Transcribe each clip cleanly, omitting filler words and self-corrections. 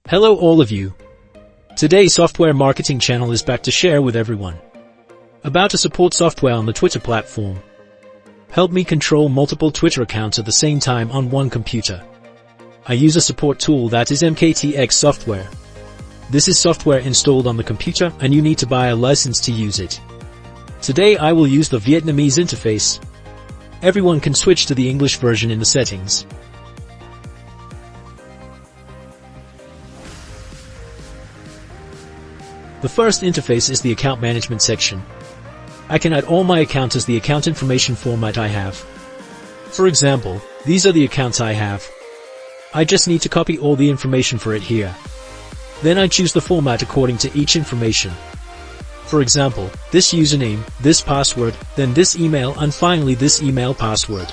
Hello all of you. Today's software marketing channel is back to share with everyone about to support software on the Twitter platform. Help me control multiple Twitter accounts at the same time on one computer. I use a support tool that is MKTX software. This is software installed on the computer and you need to buy a license to use it. Today I will use the Vietnamese interface. Everyone can switch to the English version in the settings. The first interface is the account management section. I can add all my accounts as the account information format I have. For example, these are the accounts I have. I just need to copy all the information for it here. Then I choose the format according to each information. For example, this username, this password, then this email and finally this email password.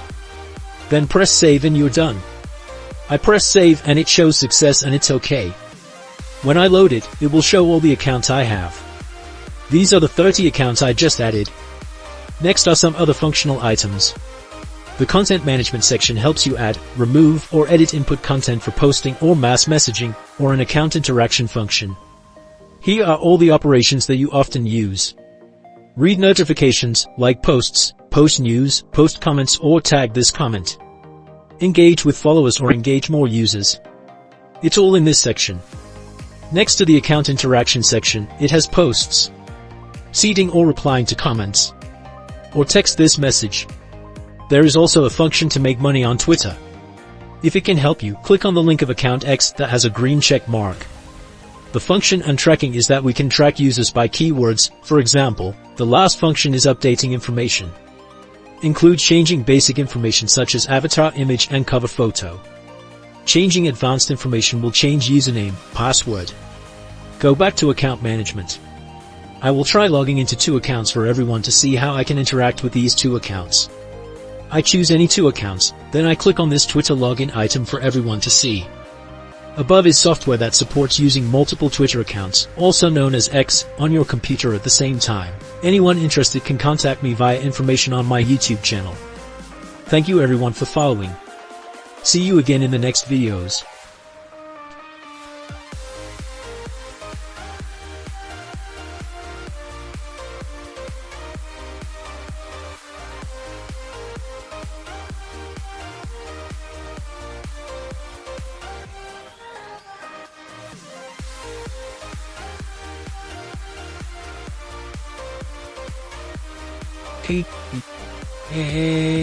Then press save and you're done. I press save and it shows success and it's okay. When I load it, it will show all the accounts I have. These are the 30 accounts I just added. Next are some other functional items. The content management section helps you add, remove, or edit input content for posting or mass messaging, or an account interaction function. Here are all the operations that you often use. Read notifications, like posts, post news, post comments or tag this comment. Engage with followers or engage more users. It's all in this section. Next to the account interaction section, it has posts, seeding or replying to comments, or text this message. There is also a function to make money on Twitter. If it can help you, click on the link of account X that has a green check mark. The function and tracking is that we can track users by keywords. For example, the last function is updating information. Include changing basic information such as avatar image and cover photo. Changing advanced information will change username, password. Go back to account management. I will try logging into 2 accounts for everyone to see how I can interact with these 2 accounts. I choose any 2 accounts, then I click on this Twitter login item for everyone to see. Above is software that supports using multiple Twitter accounts, also known as X, on your computer at the same time. Anyone interested can contact me via information on my YouTube channel. Thank you everyone for following. See you again in the next videos. Hey.